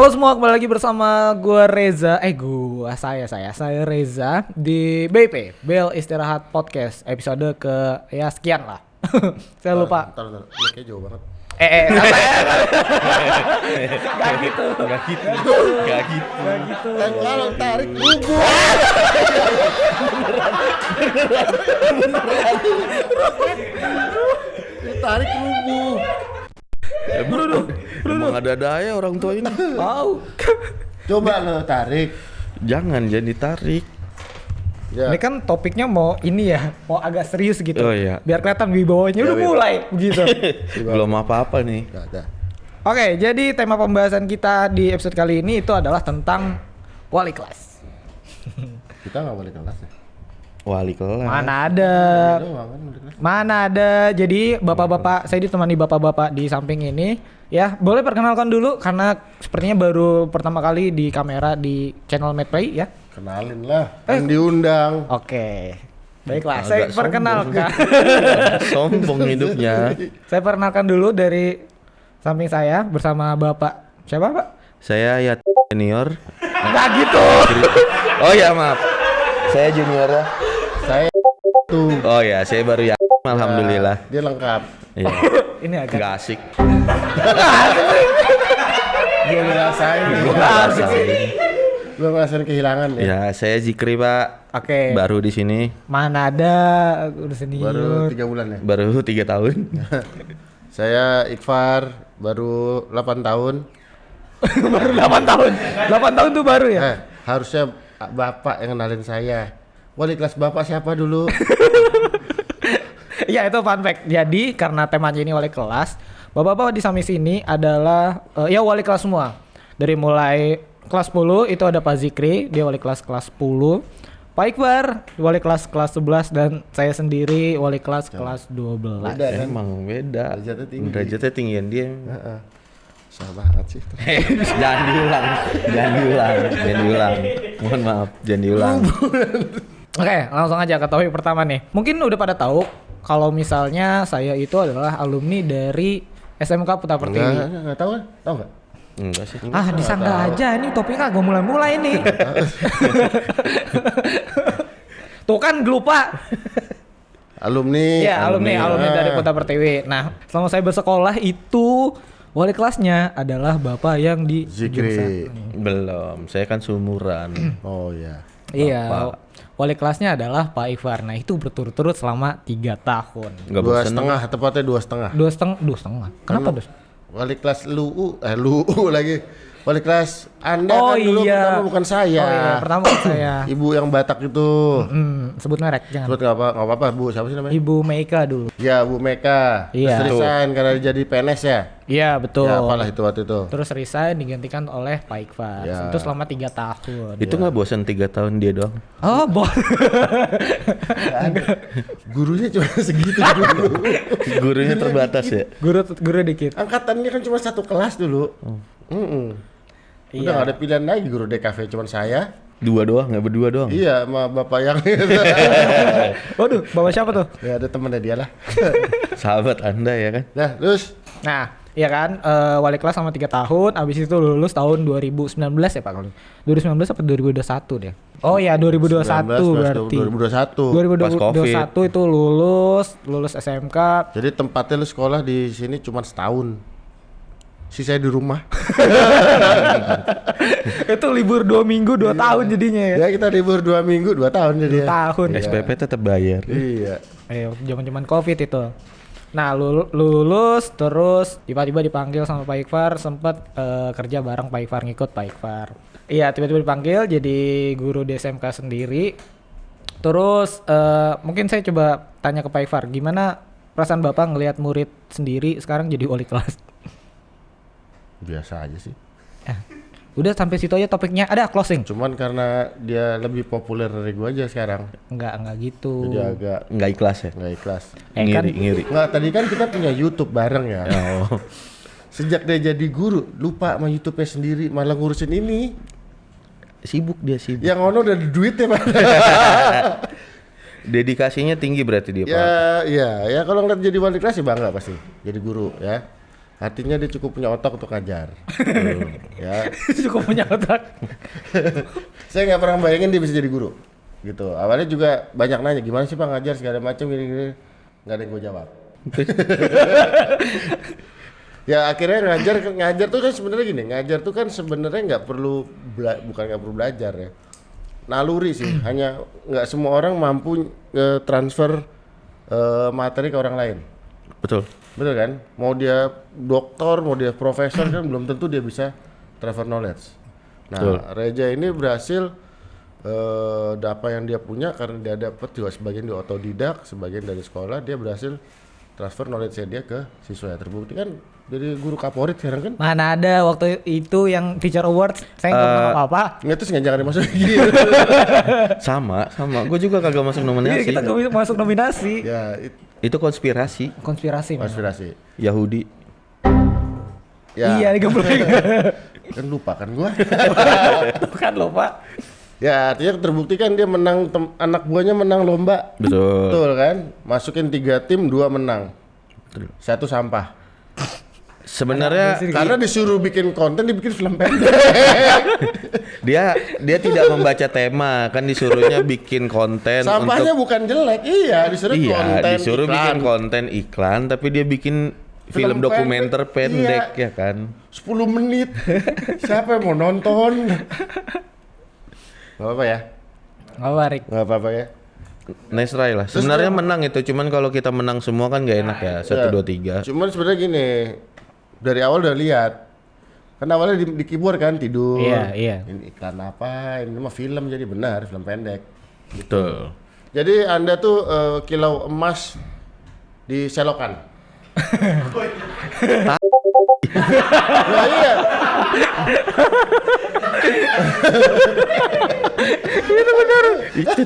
Halo semua, kembali lagi bersama gue Reza. Saya Reza di BP Bel Istirahat Podcast episode ke ya sekian lah. Saya lupa. Ntar, mic-nya jauh banget. Gak gitu. Kalau tarik lugu. Tarik lugu. Bro, emang ada ya orang tua ini. Wow. Coba lo tarik. Jangan jadi tarik. Ya. Ini kan topiknya mau ini ya, mau agak serius gitu. Oh iya. Biar kelihatan wibawanya udah mulai begitu. Belum apa-apa nih. Gak ada. Oke, jadi tema pembahasan kita di episode kali ini itu adalah tentang wali kelas. Kita nggak boleh kelas ya. Wali kelas. Mana ada? Doang kan udah kelas. Mana ada. Jadi bapak-bapak, saya ditemani bapak-bapak di samping ini. Ya, boleh perkenalkan dulu karena sepertinya baru pertama kali di kamera di channel Medplay ya. Kenalin lah. Yang diundang. Oke. Baiklah, Agak saya sombong. perkenalkan. Sombong hidupnya. Saya perkenalkan dulu dari samping saya bersama Bapak. Siapa, Pak? Saya ya senior. Enggak gitu. Oh ya maaf. Saya junior ya. Saya tuh. Oh ya, saya baru ya. Alhamdulillah. Dia lengkap. Iya. Ini agak Nggak asik. Gue ngerasain. Gue ngerasain kehilangan ya. Ya, saya Zikri Pak. Oke. Baru di sini. Mana ada udah senior. Baru 3 bulan ya. Baru 3 tahun. Saya Iqfar, baru 8 tahun. Baru 8 tahun. 8 tahun tuh baru ya? Harusnya Bapak yang kenalin saya. Wali kelas Bapak siapa dulu? Iya, itu fun fact. Jadi karena temanya ini wali kelas, bapak-bapak di samping sini adalah ya wali kelas semua. Dari mulai kelas 10 itu ada Pak Zikri, dia wali kelas 10. Pak Iqbar, wali kelas 11 dan saya sendiri wali kelas 12. Beda kan? Emang beda. Derajatnya tinggi. Derajatnya tinggian dia. Heeh. Susah banget sih. Jangan diulang. Mohon maaf, jangan diulang. Oke, langsung aja ke topik pertama nih. Mungkin udah pada tahu kalau misalnya saya itu adalah alumni dari SMK Putra Pertiwi. Enggak tahu kan? Tahu enggak? Enggak sih. Disangka aja ini topiknya agak mulai-mulai nih. Tuh kan lupa. Alumni. Iya, alumni dari Putra Pertiwi. Nah, selama saya bersekolah itu wali kelasnya adalah bapak yang di Zikri. Belum, saya kan seumuran. Oh iya. Iya, Bapak. wali kelasnya adalah Pak Iqbar. Nah, itu berturut-turut selama 3 tahun. Enggak Dua bosan. setengah, tepatnya 2,5. 2,5. Kenapa, Dos? Wali kelas lu lagi. Wali kelas Anda Oh, kan dulu iya. pertama bukan saya. Oh iya, pertama bukan saya. Ibu yang Batak itu. Sebut merek jangan. Sebut enggak apa-apa, Bu. Siapa sih namanya? Ibu Meika dulu. Ya, Bu Meka. Iya. Terus resign karena jadi PNS ya. Iya, betul. Ya, apalah itu waktu itu. Terus resign digantikan oleh Pak Iqbar. Ya. Itu selama 3 tahun. Itu enggak bosan 3 tahun dia doang. Oh, Gurunya cuma segitu dulu. Gurunya terbatas ya. guru dikit. Angkatannya kan cuma satu kelas dulu. Udah Iya. nggak ada pilihan lagi guru DKV cuma saya. 2 doang, enggak berdua doang. Iya, sama bapak yang Waduh, bawa siapa tuh? ya ada temennya dia lah. Sahabat Anda ya kan? Nah, terus Nah, iya kan, wali kelas sama 3 tahun, abis itu lulus tahun 2019 ya Pak? 2019 apa 2021 deh? Oh ya, 2021 berarti. 2021. 2021 itu lulus SMK. Jadi tempatnya lu sekolah di sini cuma setahun. Sisanya di rumah. Itu libur 2 minggu 2 tahun jadinya ya. Ya kita libur 2 minggu 2 tahun jadi. 2 tahun. SPP tetap bayar. Iya. Zaman-zaman Covid itu. Nah, lulus terus tiba-tiba dipanggil sama Pak Iqbar, sempat kerja bareng Pak Iqbar, ngikut Pak Iqbar. Iya, tiba-tiba dipanggil jadi guru di SMK sendiri. Terus mungkin saya coba tanya ke Pak Iqbar, gimana perasaan Bapak ngelihat murid sendiri sekarang jadi wali kelas? Biasa aja sih. Udah sampai situ aja topiknya. Ada closing? Cuman karena dia lebih populer dari gua aja sekarang. Enggak gitu. Jadi agak Enggak ikhlas ya. nggak ikhlas. Kan Ngiri. Nggak, tadi kan kita punya YouTube bareng ya. Oh. Sejak dia jadi guru, lupa sama YouTube-nya sendiri, malah ngurusin ini. Sibuk dia sibuk. Yang ono udah ada duitnya, Pak. Dedikasinya tinggi berarti dia, Pak. Ya kalau ngeliat jadi wali kelas ya bangga pasti. Jadi guru ya. Artinya dia cukup punya otak untuk ngajar. Ya, Cukup punya otak. saya nggak pernah bayangin dia bisa jadi guru. Gitu. Awalnya juga banyak nanya, gimana sih Pak ngajar segala macam gini-gini. Nggak ada yang gue jawab. Ya akhirnya ngajar tuh kan sebenarnya gini, ngajar tuh kan sebenarnya nggak perlu bukan nggak perlu belajar ya. Naluri sih, hanya nggak semua orang mampu transfer materi ke orang lain. Betul. Betul kan? Mau dia doktor, mau dia profesor kan belum tentu dia bisa transfer knowledge. Nah, Betul. Reja ini berhasil apa yang dia punya karena dia dapat juga sebagian di otodidak, sebagian dari sekolah, dia berhasil transfer knowledge-nya dia ke siswa. Terbukti kan jadi guru kaporit sekarang kan? Mana ada waktu itu yang Teacher Awards saya nggak pernah apa-apa. Nggak terus nggak jangan dimasukin gitu. Sama. Gue juga kagak masuk Iya, nominasi. kita nggak bisa masuk nominasi. Ya, Itu konspirasi Konspirasi. memang. konspirasi. Yahudi. Ya, Iya, digemblokin. kan lupa kan gua. Bukan loh, Pak. Ya, artinya terbukti kan dia menang, anak buahnya menang lomba. Betul. Betul kan? Masukin 3 tim, 2 menang. Betul. 1 sampah. Sebenarnya Karena disuruh bikin konten, dibikin film pendek. dia tidak membaca tema, kan disuruhnya bikin konten Sampahnya untuk bukan jelek, iya disuruh konten. disuruh iklan. bikin konten iklan, tapi dia bikin film dokumenter pendek iya. ya kan. 10 menit. Siapa yang mau nonton? Gak apa-apa ya? Nggak warik. Gak apa-apa ya? Nice try lah. Sebenarnya menang itu, cuman kalau kita menang semua kan gak enak ya. 1 2 3. Cuman sebenarnya gini, dari awal udah lihat. Kan awalnya di keyboard kan tidur. Iya. Ini iklan apa? Ini mah film jadi benar, film pendek. Betul. Jadi Anda tuh kilau emas di selokan. Nah, iya. Itu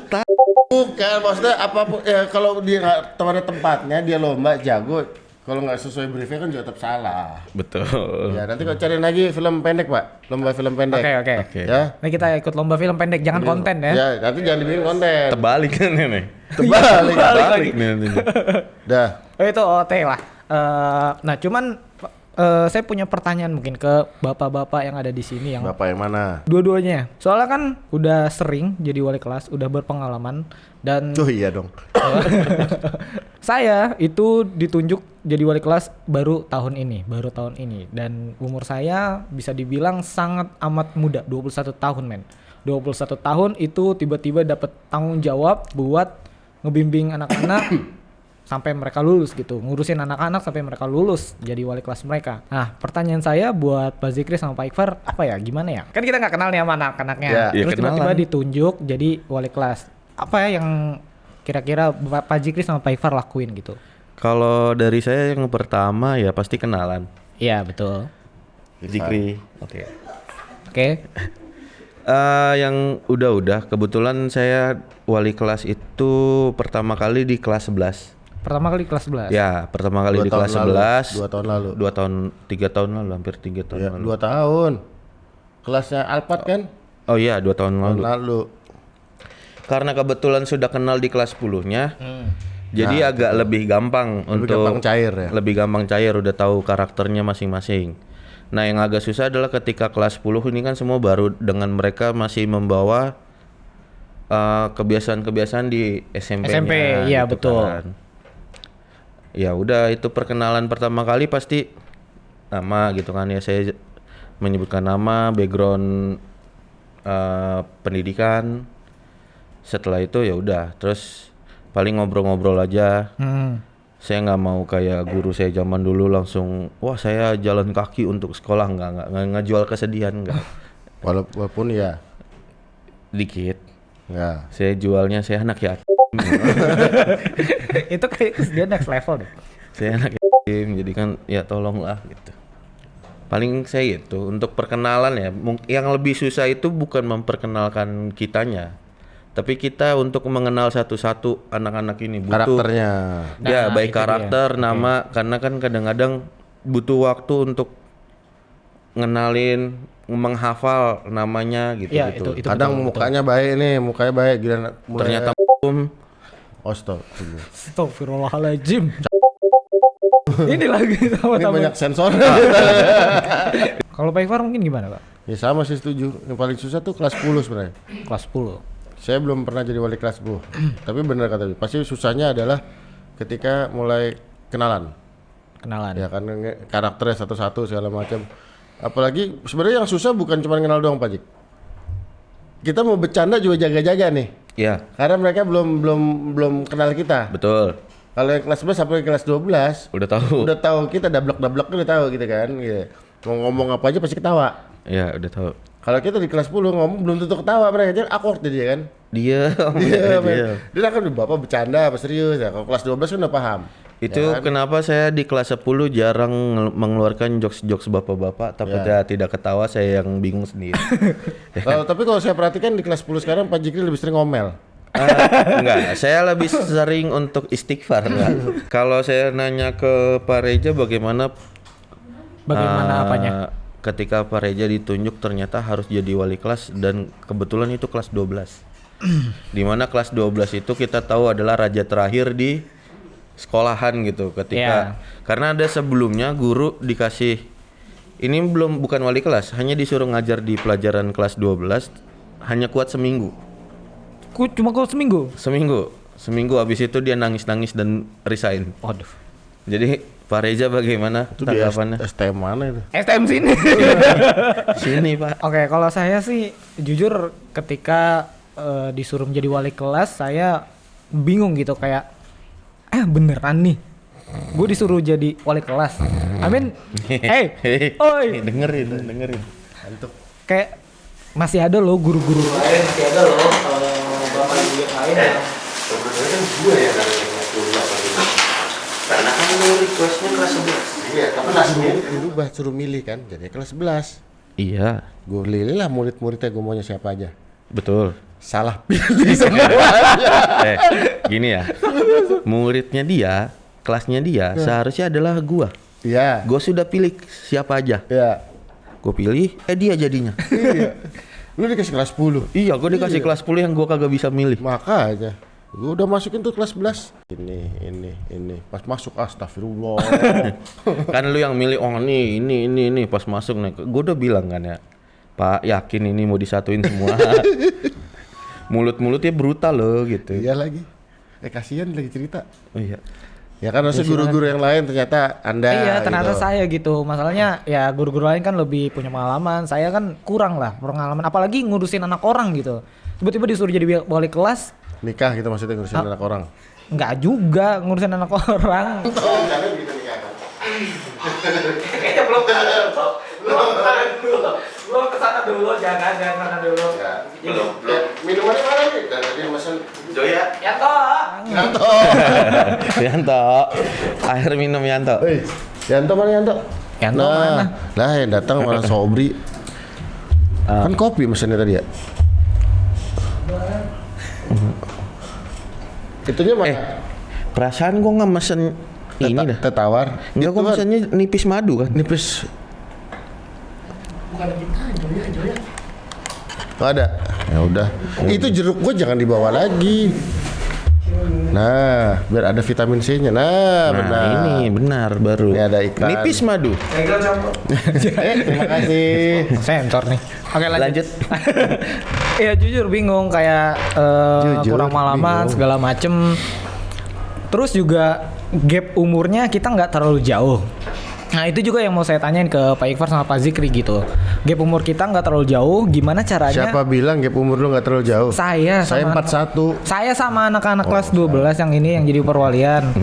Bukan, maksudnya apapun ya kalau dia nggak pada tempatnya dia lomba jago, kalau nggak sesuai briefnya kan juga tetap salah. betul. Ya nanti kalau cariin lagi film pendek Pak, lomba film pendek. Oke. Oke. Ya. Nah, kita ikut lomba film pendek, jangan konten ya. Ya nanti jangan dibikin konten. Terbalik kan ini. Terbalik. Terbalik nih nanti. Dah. Oh, itu OT lah. Nah, cuman saya punya pertanyaan mungkin ke bapak-bapak yang ada di sini yang Bapak yang mana? dua-duanya. Soalnya kan udah sering jadi wali kelas, udah berpengalaman dan Oh iya dong. saya itu ditunjuk jadi wali kelas baru tahun ini dan umur saya bisa dibilang sangat amat muda, 21 tahun men. 21 tahun itu tiba-tiba dapat tanggung jawab buat ngebimbing anak-anak sampai mereka lulus gitu, ngurusin anak-anak sampai mereka lulus jadi wali kelas mereka. Nah, pertanyaan saya buat Pak Zikri sama Pak Iqfar, apa ya, gimana ya? Kan kita nggak kenal nih sama anak-anaknya. Ya. Terus Iya, tiba-tiba kenalan. ditunjuk jadi wali kelas. Apa ya yang kira-kira Pak Zikri sama Pak Iqfar lakuin gitu? Kalau dari saya yang pertama ya pasti kenalan. Iya, betul. Zikri. Oke. Oke. Yang udah kebetulan saya wali kelas itu pertama kali di kelas 11. Pertama kali kelas 11. Ya, pertama kali 2 di kelas tahun 11. 2 tahun lalu. 2 tahun, 3 tahun lalu, hampir 3 tahun Ya, lalu. 2 tahun. Kelasnya Alphard kan? Oh iya, 2 tahun Tahun lalu. lalu. Karena kebetulan sudah kenal di kelas 10-nya. Jadi agak lebih gampang untuk gampang cair ya? Lebih gampang cair, udah tahu karakternya masing-masing. Nah, yang agak susah adalah ketika kelas 10 ini kan semua baru, dengan mereka masih membawa kebiasaan-kebiasaan di SMP-nya. SMP, iya, betul. kan. Ya udah, itu perkenalan pertama kali pasti nama gitu kan ya, saya menyebutkan nama, background pendidikan. Setelah itu ya udah, terus paling ngobrol-ngobrol aja. Saya nggak mau kayak guru saya zaman dulu langsung, wah saya jalan kaki untuk sekolah, nggak ngejual kesedihan, nggak. Walaupun ya. Dikit. Ya. Saya jualnya, saya anak yatim. Itu kayak kesedihan next level deh. Saya anak yatim, jadi kan ya tolonglah gitu. Paling saya itu untuk perkenalan ya, yang lebih susah itu bukan memperkenalkan kitanya, tapi kita untuk mengenal satu-satu anak-anak ini butuh Karakternya. ya Nah, baik itu karakter, dia. nama, karena kan kadang-kadang butuh waktu untuk ngenalin, menghafal namanya gitu Iya, gitu. itu Kadang betul. mukanya baik nih, mukanya baik gila mulai. Ternyata Astaga. Astagfirullahaladzim. Ini lagi Ini sama-sama. banyak sensor. Kalau Pak Iqbal mungkin gimana, Pak? Ya sama sih setuju. Yang paling susah tuh kelas 10 sebenarnya. Kelas 10. Saya belum pernah jadi wali kelas 10. Tapi benar kata dia, pasti susahnya adalah ketika mulai kenalan. Kenalan. Ya kan karakternya satu-satu segala macam. Apalagi sebenarnya yang susah bukan cuma kenal doang Pak Jik. Kita mau bercanda juga jaga-jaga nih. Iya, Karena mereka belum kenal kita. betul. Kalau yang kelas 11 sampai kelas 12 Udah tahu. udah tahu kita dablek-dablek udah tahu gitu kan. Gitu. Mau ngomong apa aja pasti ketawa. Iya, udah tahu. Kalau kita di kelas 10 ngomong belum tentu ketawa, mereka jadi awkward dia kan. Dia, Dia kan udah bapak bercanda apa serius ya. Kalau kelas 12 kan udah paham. Itu Ya kan? kenapa saya di kelas 10 jarang mengeluarkan jokes-jokes bapak-bapak, takutnya tidak ketawa, saya yang bingung sendiri. Tapi kalau saya perhatikan di kelas 10 sekarang Pak Jikri lebih sering ngomel. Enggak, saya lebih sering untuk istighfar. Enggak. Kalau saya nanya ke Pak Reja bagaimana Apanya? ketika Pak Reja ditunjuk ternyata harus jadi wali kelas dan kebetulan itu kelas 12. Dimana kelas 12 itu kita tahu adalah raja terakhir di sekolahan gitu ketika karena ada sebelumnya guru dikasih ini bukan wali kelas, hanya disuruh ngajar di pelajaran kelas 12 hanya kuat seminggu. Cuma kok seminggu? Seminggu habis itu dia nangis-nangis dan resign. Waduh. Jadi Pak Reza bagaimana Itu di tanggapannya? STM mana itu? STM sini. Sini Pak. Oke, kalau saya sih jujur ketika disuruh menjadi wali kelas saya bingung gitu kayak beneran nih gue disuruh jadi wali kelas. Amin. Oi. Dengerin. Antuk. Kayak masih ada loh guru-guru lain, masih ada loh bapak ibu lain yang Sebenarnya kan gue yang dari kelas 12 Karena kan lu requestnya kelas 11. Iya, tapi kelas 10 dirubah suruh milih kan, jadi kelas 11. Iya, Gue pilih lah murid-muridnya, gue maunya siapa aja. betul. Salah pilih semua. Gini ya. Muridnya dia, kelasnya dia seharusnya adalah gua. Iya. Gua sudah pilih siapa aja. Iya. Gua pilih dia jadinya. Iya. Lu dikasih kelas 10. Iya, gua dikasih kelas 10 yang gua kagak bisa milih. Makanya gue udah masukin tuh kelas 11. Ini. Pas masuk astagfirullah. Kan lu yang milih ini pas masuk nih. Gua udah bilang kan ya. Pak, yakin ini mau disatuin semua. Mulut-mulutnya brutal loh gitu. Iya lagi. Kasihan lagi cerita. Oh iya. Ya kan harusnya guru-guru yang lain ternyata Anda iya ternyata gitu. saya gitu. Masalahnya ya guru-guru lain kan lebih punya pengalaman. Saya kan kurang lah pengalaman. Apalagi ngurusin anak orang gitu. Tiba-tiba disuruh jadi wali kelas. Nikah gitu maksudnya ngurusin anak orang. Nggak juga ngurusin anak orang. Kayaknya belum kesana dulu. Jangan kesana dulu. Belum. Minumannya mana nih? Dan tadi mesen Joya. Yanto. Yanto. Air minum Yanto. Yanto mana Yanto? Yanto mana? Lah yang datang malah Sobri. Kan kopi mesennya tadi ya. Itunya mana? Perasaan gua nggak mesen ini dah. Teh tawar. Enggak, gua mesennya nipis madu kan. Nipis. Nggak ada. Ya udah. Itu jeruk gua jangan dibawa lagi. Nah, biar ada vitamin C-nya. Nah, benar. Ini benar baru. Ini ada iklan. Nipis madu. Terima kasih. Sensor nih. Oke lanjut. Lanjut. Iya jujur bingung kayak Jujur, kurang pengalaman bingung. segala macem. Terus juga gap umurnya kita nggak terlalu jauh. Nah itu juga yang mau saya tanyain ke Pak Iqbal sama Pak Zikri gitu. Gap umur kita nggak terlalu jauh. Gimana caranya? Siapa bilang gap umur lu nggak terlalu jauh? Saya sama 41. Saya sama anak-anak kelas 12 yang ini yang jadi perwalian.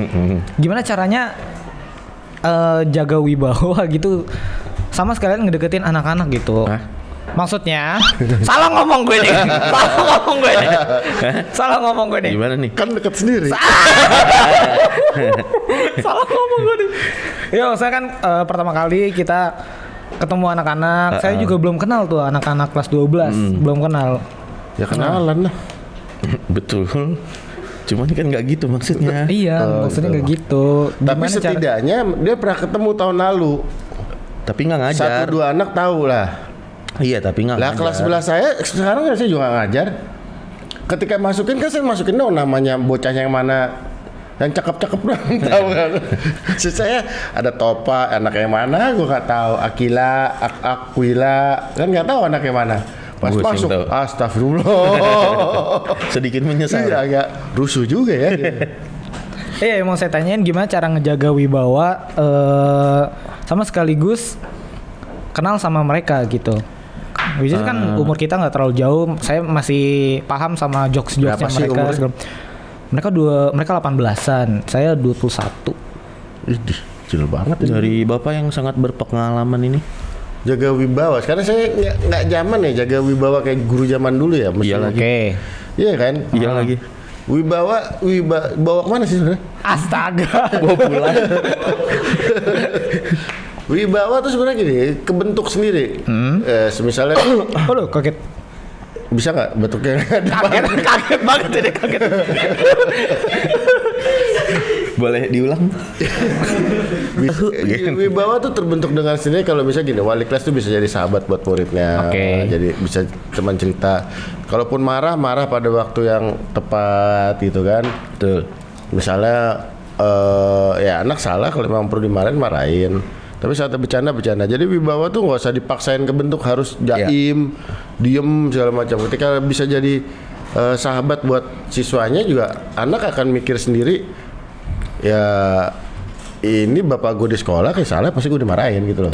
Gimana caranya jaga wibawa gitu sama sekalian ngedeketin anak-anak gitu. Hah? Maksudnya salah ngomong gue nih. Salah ngomong gue nih. Gimana nih? Kan deket sendiri. Salah ngomong gue nih. Yo, saya kan pertama kali kita ketemu anak-anak. Saya juga belum kenal tuh anak-anak kelas 12. Belum kenal. Ya kenalan lah. Betul. Cuman kan nggak gitu maksudnya. Iya, maksudnya nggak gitu. Tapi Gimana cara- setidaknya dia pernah ketemu tahun lalu. Tapi nggak ngajar. Satu dua anak tahu lah. Iya, tapi nggak Lah ngajar. kelas sebelah saya sekarang saya juga nggak ngajar. Ketika masukin kan saya masukin dong namanya bocahnya yang mana yang cakep-cakep doang tahu kan. Saya ada Topa, anak yang mana gue nggak tahu, Akila, Aquila, kan nggak tahu anak yang mana. Pas Gue sih masuk, tahu. astagfirullah. Sedikit menyesal. Iya agak rusuh juga ya. Iya, mau saya tanyain gimana cara ngejaga wibawa sama sekaligus kenal sama mereka gitu. Biasanya kan umur kita nggak terlalu jauh, saya masih paham sama jokes-jokesnya Berapa sih mereka. umurnya? Mereka 18-an, saya 21. Idih, kecil banget ini. Dari Bapak yang sangat berpengalaman ini. Jaga wibawa. Sekarang saya nggak zaman ya jaga wibawa kayak guru zaman dulu ya. Mesti. Iya lagi. Oke. Iya kan? Iya lagi. Bawa kemana sih sebenarnya? Astaga. Bawa pulang. Wibawa tuh sebenarnya gini, kebentuk sendiri. Misalnya, Aduh, kaget. bisa nggak bentuknya? Kaget banget ini, kaget. Boleh diulang? Wibawa tuh terbentuk dengan sendiri kalau misalnya gini, wali kelas tuh bisa jadi sahabat buat muridnya. Oke. Jadi bisa teman cerita. Kalaupun marah pada waktu yang tepat gitu kan. Betul. Misalnya ya anak salah kalau memang perlu dimarahin marahin. Tapi saatnya bercanda. Jadi wibawa tuh nggak usah dipaksain ke bentuk harus jaim, diem segala macam. Ketika bisa jadi sahabat buat siswanya juga, anak akan mikir sendiri. Ya ini bapak gue di sekolah kayak salah pasti gue dimarahin gitu loh.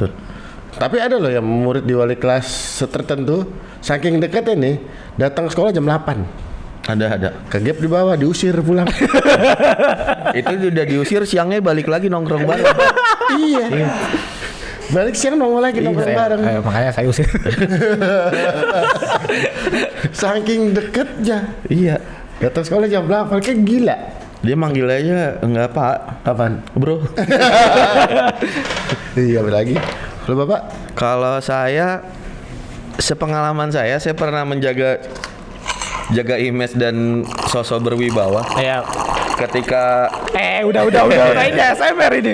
Tapi ada loh yang murid di wali kelas tertentu saking dekatnya nih datang sekolah jam 8. Ada. Ke gap di bawah diusir pulang. Itu udah diusir, siangnya balik lagi nongkrong bareng. Iya. Balik siang nongol lagi nongkrong bareng. Makanya saya usir. Saking deketnya. Iya. Datang sekolah jam 8 kayak gila. Dia manggil aja enggak Pak, Apaan? Bro. Iya lagi. Lo bapak? Kalau saya sepengalaman saya pernah jaga image dan sosok berwibawa Iya. ketika Udah ini ASMR ini.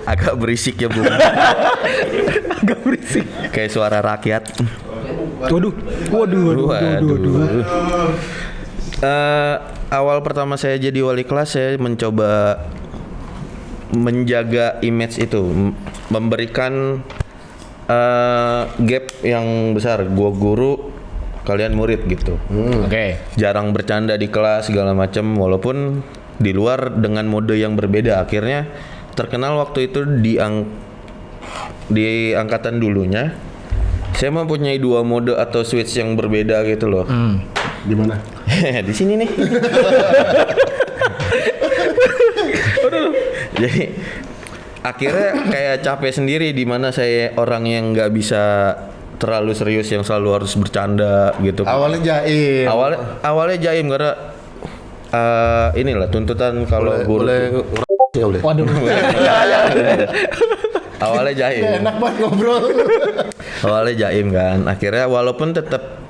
agak berisik ya, Bung. Agak berisik. Kayak suara rakyat. Waduh. Awal pertama saya jadi wali kelas, saya mencoba menjaga image itu, memberikan gap yang besar. Gua guru, kalian murid gitu. Oke. Jarang bercanda di kelas segala macam, walaupun di luar dengan mode yang berbeda. Akhirnya terkenal waktu itu di angkatan dulunya. Saya mempunyai 2 mode atau switch yang berbeda gitu loh. Di mana? Di sini nih. Jadi akhirnya kayak capek sendiri, di mana saya orang yang nggak bisa terlalu serius, yang selalu harus bercanda gitu. Awalnya jaim. Awalnya jaim karena inilah tuntutan kalau guru. Ya boleh. Waduh. Awalnya jaim. Enak banget ngobrol. Awalnya jaim kan. Akhirnya walaupun tetap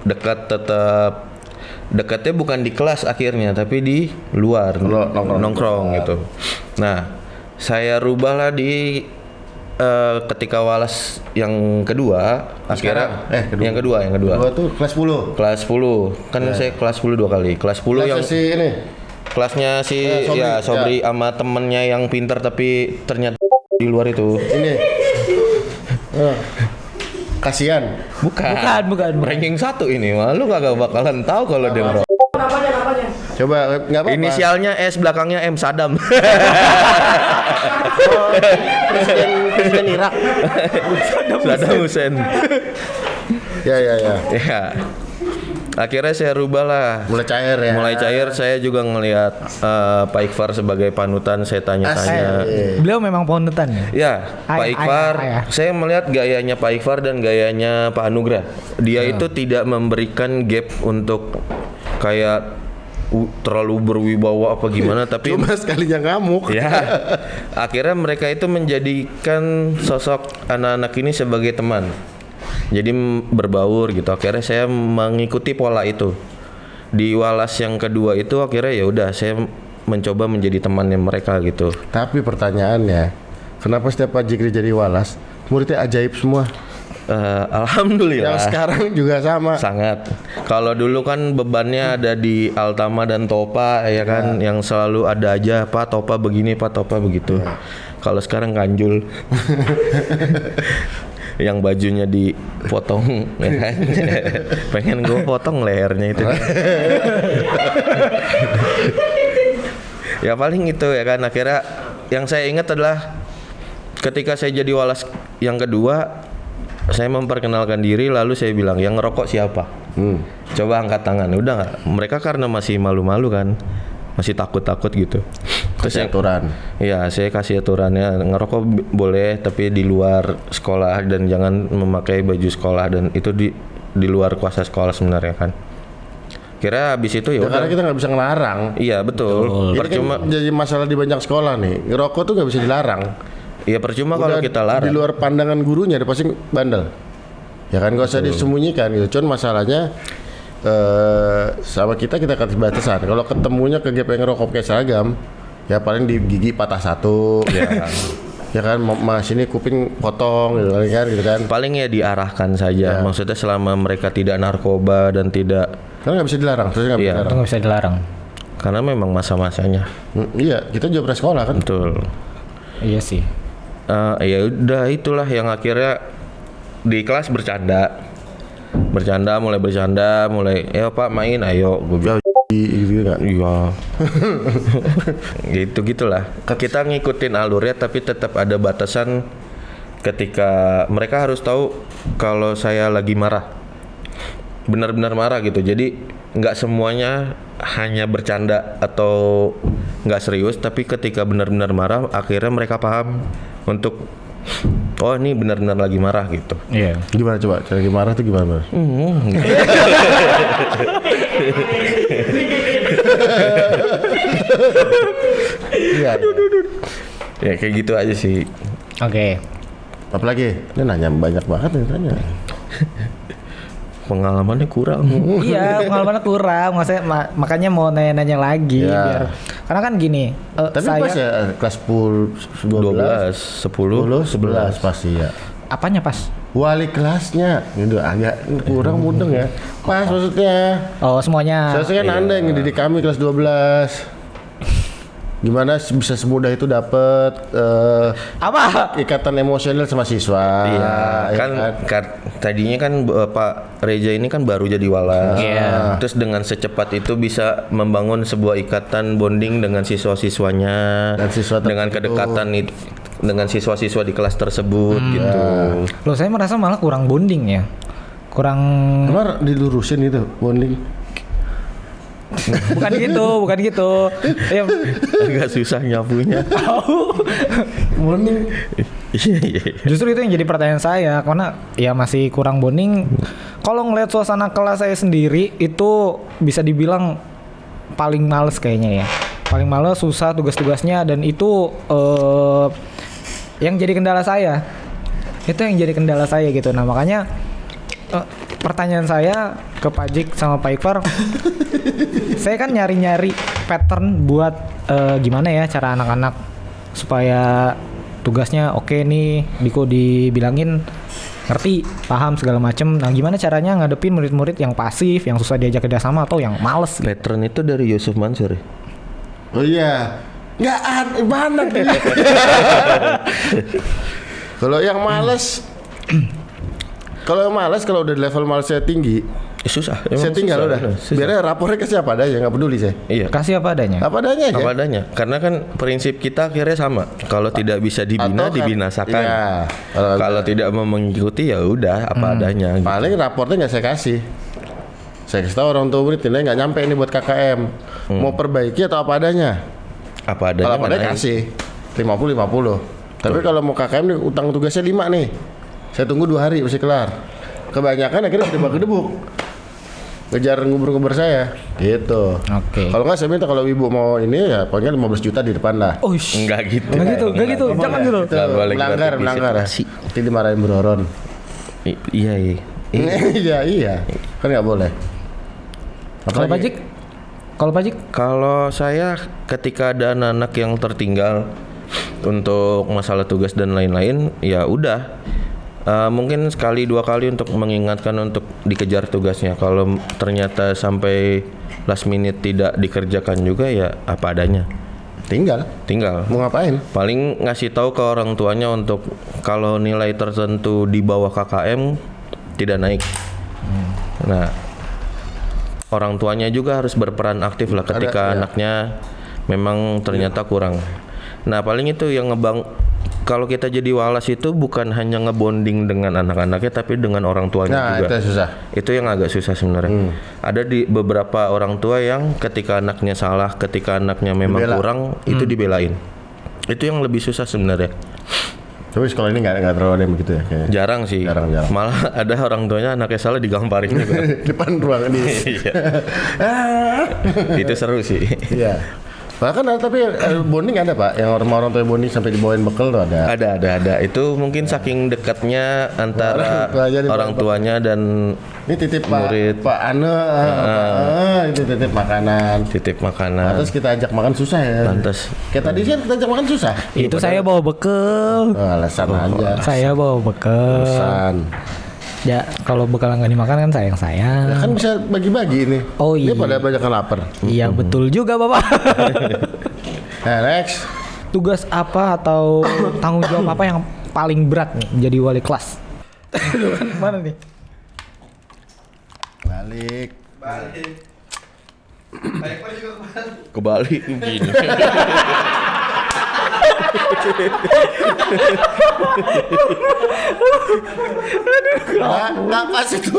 dekatnya bukan di kelas akhirnya, tapi di luar nongkrong gitu. Nah, saya rubahlah di ketika walas yang kedua. Akhirnya yang kedua. Kedua tuh kelas 10. Kelas 10. Kan saya kelas 10 2 kali. Kelas 10 yang si ini. kelasnya si Sobri sama temennya yang pintar tapi ternyata di luar itu. Ini. Kasian. Bukan. Ranking 1 ini mah lu kagak bakalan tahu kalau dia ngerokok. Coba nggak apa-apa. Inisialnya S, belakangnya M, Saddam. Presiden Irak. Saddam Hussein. Ya. Ya. Akhirnya saya rubah lah. Mulai cair ya. Mulai cair, saya juga ngelihat Pak Iqfar sebagai panutan, saya tanya-tanya. Beliau memang panutan ya? Ya, Pak Iqfar, saya melihat gayanya Pak Iqfar dan gayanya Pak Anugrah. Dia itu tidak memberikan gap untuk kayak terlalu berwibawa apa gimana, tapi Cuma sekalinya ngamuk. ya, akhirnya mereka itu menjadikan sosok anak-anak ini sebagai teman. Jadi berbaur gitu. Akhirnya saya mengikuti pola itu. Di walas yang kedua itu akhirnya ya udah saya mencoba menjadi temannya mereka gitu. Tapi pertanyaannya, kenapa setiap Pak Jikri jadi walas, muridnya ajaib semua? Alhamdulillah. Yang sekarang juga sama. Sangat. Kalau dulu kan bebannya ada di Altama dan Topa ya kan, yang selalu ada aja Pak Topa begini, Pak Topa begitu. Kalau sekarang Kanjul. Yang bajunya dipotong ya kan. Pengen gue potong lehernya itu. Ya paling itu ya kan, akhirnya yang saya ingat adalah ketika saya jadi walas yang kedua, saya memperkenalkan diri lalu saya bilang yang ngerokok siapa? Coba angkat tangan. Udah nggak? Mereka karena masih malu-malu kan, masih takut-takut gitu. Terus Kasih aturan. Iya, saya kasih aturannya ngerokok boleh tapi di luar sekolah dan jangan memakai baju sekolah, dan itu di luar kuasa sekolah sebenarnya kan. Kira habis itu ya Karena udah. kita nggak bisa ngelarang. Iya betul. Ini Percuma. kan jadi masalah di banyak sekolah nih. Ngerokok tuh nggak bisa dilarang. Iya percuma kalau Udah kita larang. di luar pandangan gurunya dia pasti bandel. Ya kan gak usah disembunyikan gitu. Cuman masalahnya sama kita kasih batasan. Kalau ketemunya ke GP ngerokok kayak seragam, ya paling di gigi patah satu. Ya. Ya kan mas ini kuping potong gitu kan. Paling ya diarahkan saja. Maksudnya selama mereka tidak narkoba dan tidak, Karena nggak bisa dilarang. Terus nggak bisa Iya. Itu dilarang. nggak bisa dilarang. karena memang masa-masanya. Iya, kita juga pernah sekolah kan. Betul. Iya sih. Ya udah itulah yang akhirnya di kelas mulai bercanda, ayo Pak main, ayo gue bilang Gitu kan. iya. Gitulah. Kita ngikutin alurnya tapi tetap ada batasan. Ketika mereka harus tahu kalau saya lagi marah, benar-benar marah gitu. Jadi nggak semuanya hanya bercanda atau nggak serius, tapi ketika benar-benar marah akhirnya mereka paham untuk oh ini benar-benar lagi marah gitu. Iya. Gimana coba? Cara lagi marah tuh gimana? Iya. Ya kayak gitu aja sih. Oke. Apalagi? Ini nanya banyak banget nih tanya. Pengalamannya kurang. Iya, pengalamannya kurang. Maksudnya makanya mau nanya-nanya lagi Ya. biar. Karena kan gini, Tapi saya pas ya kelas 10, 12, 12, 10, 11 pasti ya. apanya pas? Wali kelasnya gitu agak kurang mudeng ya. Pas maksudnya. Oh, semuanya. Seharusnya kan Anda yang ngedidik kami kelas 12. Gimana bisa semudah itu dapat Apa? ikatan emosional sama siswa. Iya, ya kan tadinya kan Pak Reja ini kan baru jadi walas. Iya. Terus dengan secepat itu bisa membangun sebuah ikatan bonding dengan siswa-siswanya, Dan siswa dengan tertentu. kedekatan dengan siswa-siswa di kelas tersebut gitu. Loh, saya merasa malah kurang bonding ya. Kurang Kemarin dilurusin itu bonding. bukan gitu. Ya, Agak susah nyapunya. Bonding. Iya. justru itu yang jadi pertanyaan saya karena ya masih kurang bonding. Kalau ngeliat suasana kelas saya sendiri itu bisa dibilang paling males kayaknya ya. Paling males, susah tugas-tugasnya, dan itu yang jadi kendala saya. Itu yang jadi kendala saya gitu. Nah, makanya pertanyaan saya ke Pak Jik sama Pak Iqbal, saya kan nyari-nyari pattern buat gimana ya cara anak-anak supaya tugasnya oke nih, dibilangin ngerti, paham segala macem. Nah, gimana caranya ngadepin murid-murid yang pasif, yang susah diajak kerjasama atau yang males gitu. Pattern itu dari Yusuf Mansur ya? Oh iya. Nggak ada mana dia. Kalau yang malas kalau udah level malesnya tinggi, Susah. saya tinggal udah. Susah. Biarnya rapornya ke siapa aja, nggak peduli saya. Iya. Kasih apa adanya. Apa adanya aja. Apa adanya. Karena kan prinsip kita akhirnya sama. Kalau tidak bisa dibina, Atau kan- dibinasakan. Iya. Kalau tidak mau mengikuti ya udah apa adanya. Gitu. Paling raportnya nggak saya kasih. Saya kasih tahu orang tua murid nilai nggak nyampe ini buat KKM. Mau perbaiki atau apa adanya? Apa adanya. Kalau apa adanya mana- kasih 50-50. Tapi kalau mau KKM nih utang tugasnya 5 nih. Saya tunggu 2 hari mesti kelar. Kebanyakan akhirnya kedebak-kedebuk. Ngejar ngubur-ngubur saya gitu. Oke. Kalau nggak saya minta kalau ibu mau ini ya pokoknya 15 juta di depan lah. Oh, Enggak gitu. Enggak gitu. Jangan gitu. Itu Nggak boleh melanggar. gratifikasi. Nanti dimarahin Broron. Iya. Iya. Kan nggak boleh. Kalau Pak Jik? Kalau Pak Jik? Kalau saya ketika ada anak-anak yang tertinggal untuk masalah tugas dan lain-lain, ya udah Mungkin sekali 2 kali untuk mengingatkan untuk dikejar tugasnya. Kalau ternyata sampai last minute tidak dikerjakan juga ya apa adanya. Tinggal mau ngapain? Paling ngasih tahu ke orang tuanya untuk kalau nilai tertentu di bawah KKM tidak naik. Nah, orang tuanya juga harus berperan aktif lah ketika anaknya memang ternyata kurang. Nah, paling itu yang kalau kita jadi walas itu bukan hanya ngebonding dengan anak-anaknya tapi dengan orang tuanya juga. Itu susah. Itu yang agak susah sebenarnya. Ada di beberapa orang tua yang ketika anaknya salah, ketika anaknya memang kurang, itu dibelain. Itu yang lebih susah sebenarnya. Tapi sekolah ini nggak terlalu ada yang begitu ya kayaknya. Jarang sih. Jarang. Malah ada orang tuanya anaknya salah digamparin juga. Depan ruangan ini. Iya. Itu seru sih. Iya. Bahkan ada tapi bonding ada Pak, yang orang tua bonding sampai dibawain bekal tuh ada. Ada. Itu mungkin saking dekatnya antara orang tuanya dan ini titip murid. Pak Ane, itu titip makanan. Terus kita ajak makan susah ya. Lantas. Kayak tadi kan kita ajak makan susah. Itu saya bawa bekal. Alasan aja. Saya bawa bekal. Alasan. Ya kalau bekal nggak dimakan kan sayang. Ya kan bisa bagi-bagi ini. Oh iya. Ini pada banyak yang lapar. Iya betul juga Bapak. Nah, next. Tugas apa atau tanggung jawab apa yang paling berat nih jadi wali kelas? Mana nih? Balik. Kebalik begini. Nggak pas itu.